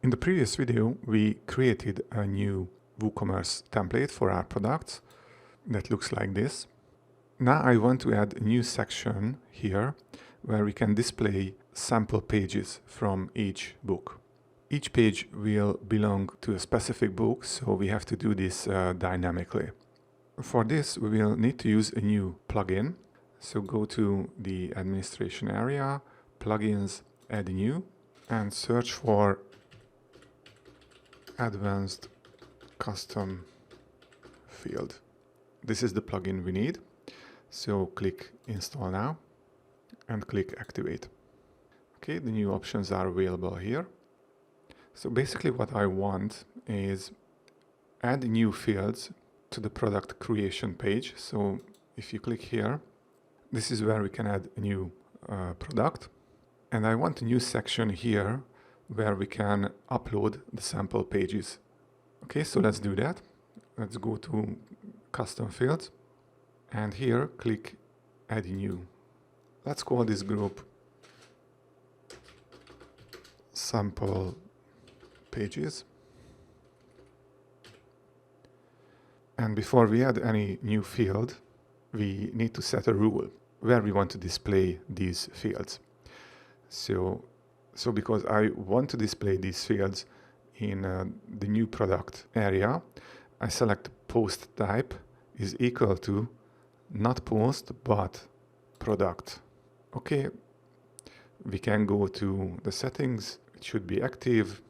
In the previous video, we created a new WooCommerce template for our products that looks like this. Now I want to add a new section here where we can display sample pages from each book. Each page will belong to a specific book, so we have to do this dynamically. For this, we will need to use a new plugin. So go to the administration area, plugins, add new, and search for advanced custom field. This is the plugin we need. So click install now and click activate. Okay, the new options are available here. So basically what I want is add new fields to the product creation page. So if you click here, this is where we can add a new product. And I want a new section here where we can upload the sample pages. Okay, so let's do that. Let's go to custom fields and here click add new. Let's call this group sample pages. And before we add any new field, we need to set a rule where we want to display these fields. So because I want to display these fields in the new product area, I select post type is equal to not post but product. Okay, we can go to the settings, it should be active,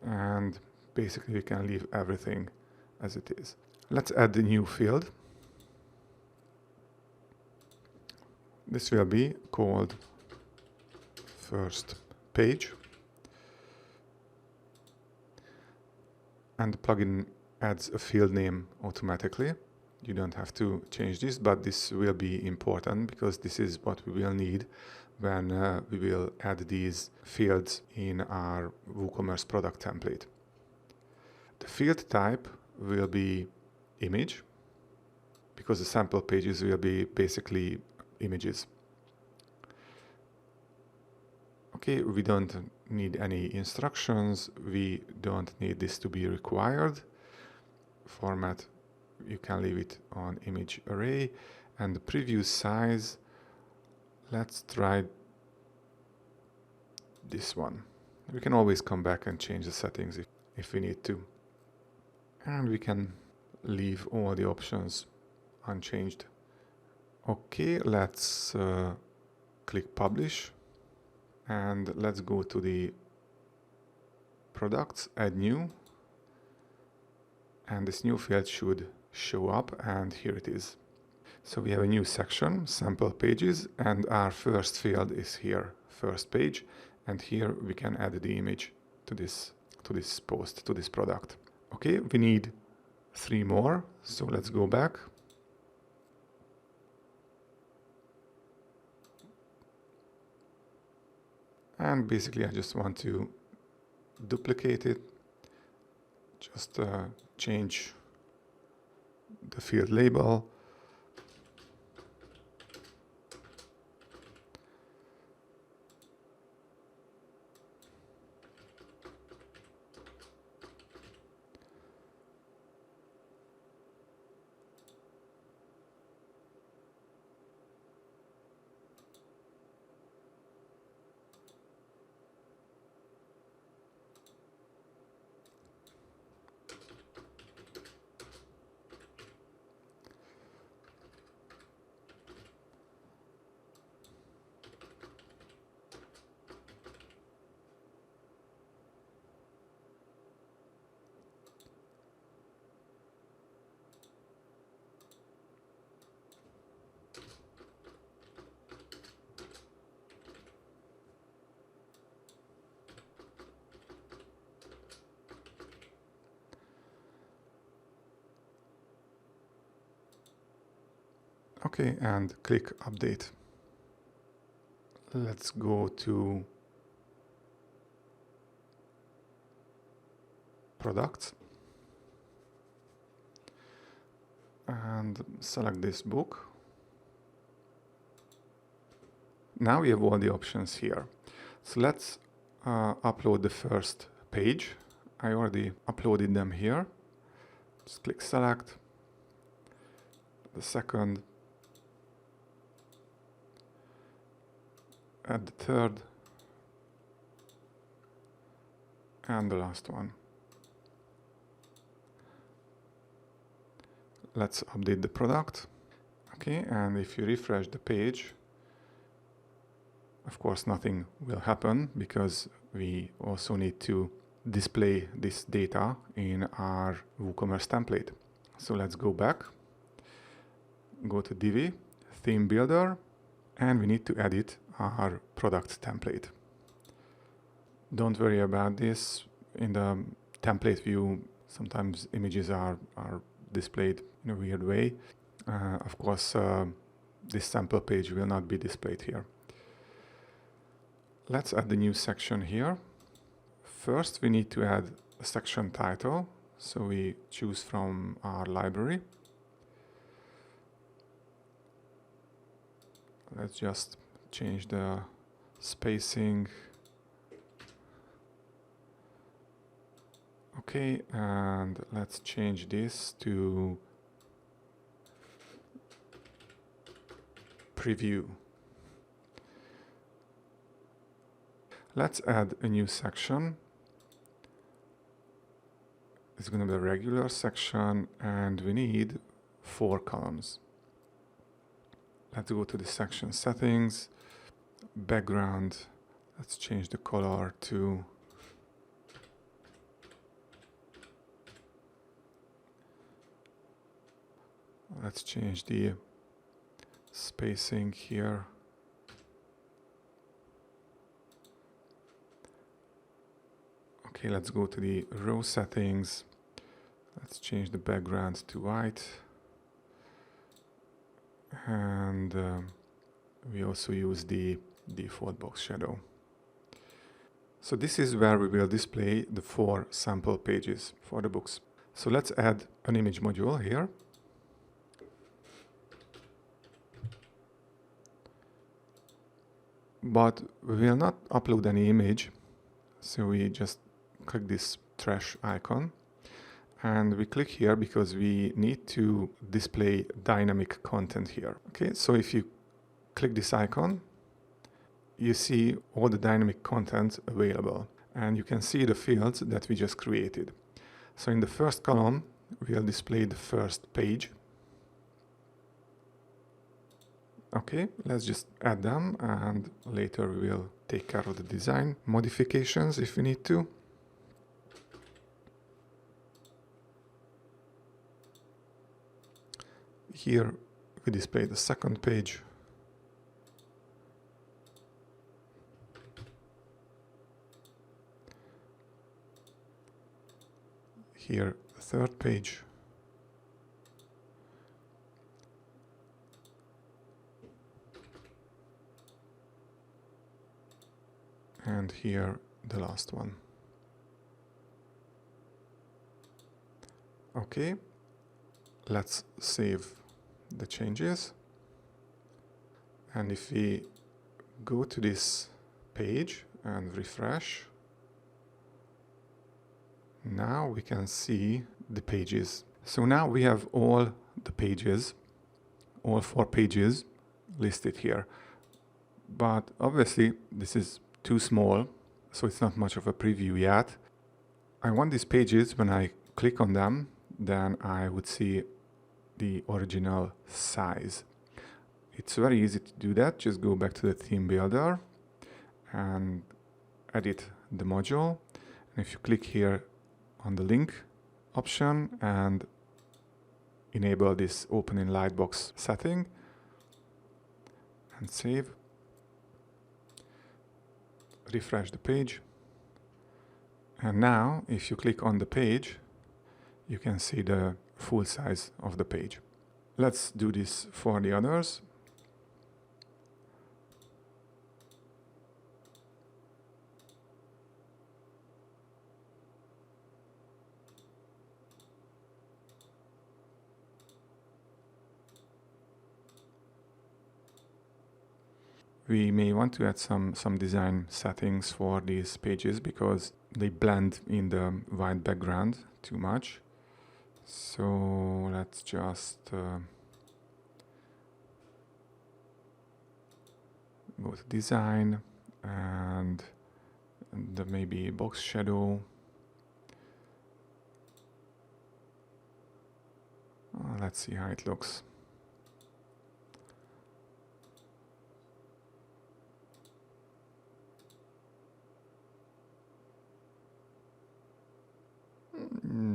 and basically we can leave everything as it is. Let's add the new field. This will be called first page, and the plugin adds a field name automatically. You don't have to change this, but this will be important because this is what we will need when we will add these fields in our WooCommerce product template. The field type will be image because the sample pages will be basically images. Okay, we don't need any instructions. We don't need this to be required. Format, you can leave it on image array. And the preview size, let's try this one. We can always come back and change the settings if we need to. And we can leave all the options unchanged. Okay, let's click publish. And let's go to the products, add new. And this new field should show up, and here it is. So we have a new section, sample pages, and our first field is here, first page. And here we can add the image to this post, to this product. Okay, we need 3 more. So let's go back. And basically I just want to duplicate it, just change the field label. Okay, and click update. Let's go to products and select this book. Now we have all the options here. So let's upload the first page. I already uploaded them here. Just click select. The second. Add the third. And the last one. Let's update the product. Okay, and if you refresh the page, of course nothing will happen because we also need to display this data in our WooCommerce template. So let's go back, go to Divi, Theme Builder, and we need to edit our product template. Don't worry about this. In the template view, sometimes images are displayed in a weird way. Of course, this sample page will not be displayed here. Let's add the new section here. First, we need to add a section title. So we choose from our library. Let's just change the spacing. Okay, and let's change this to preview. Let's add a new section. It's going to be a regular section, and we need 4 columns. Let's go to the section settings, background. Let's change the color to let's change the spacing here. Okay, let's go to the row settings. Let's change the background to white. And we also use the default box shadow. So this is where we will display the 4 sample pages for the books. So let's add an image module here. But we will not upload any image, so we just click this trash icon and we click here because we need to display dynamic content here. Okay, so if you click this icon, you see all the dynamic content available and you can see the fields that we just created. So in the first column, we'll display the first page. Okay, let's just add them and later we will take care of the design modifications if we need to. Here we display the second page. Here the third page. And here the last one. Okay, let's save the changes. And if we go to this page and refresh, now we can see the pages. So now we have all the pages, all 4 pages listed here. But obviously this is too small, so it's not much of a preview yet. I want these pages, when I click on them, then I would see the original size. It's very easy to do that. Just go back to the theme builder and edit the module. And if you click here on the link option and enable this open in Lightbox setting and save, refresh the page, and now if you click on the page you can see the full size of the page. Let's do this for the others. We may want to add some design settings for these pages because they blend in the white background too much. So let's just go to design and the maybe box shadow. Let's see how it looks.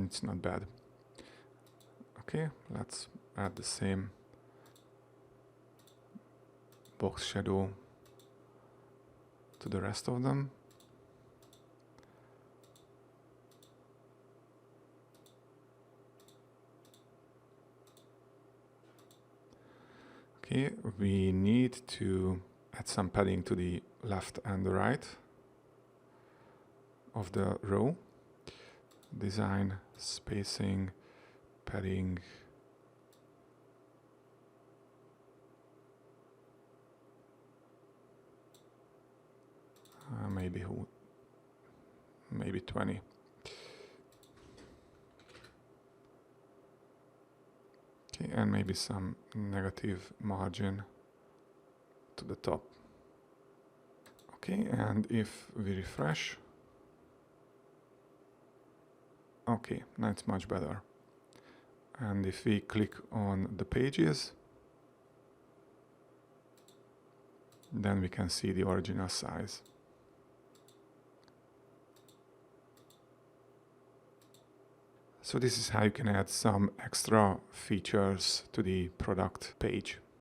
It's not bad. Okay, let's add the same box shadow to the rest of them. Okay, we need to add some padding to the left and the right of the row. Design, spacing, padding. Maybe 20. Okay, and maybe some negative margin to the top. Okay, and if we refresh, okay, now it's much better. And if we click on the pages, then we can see the original size. So this is how you can add some extra features to the product page.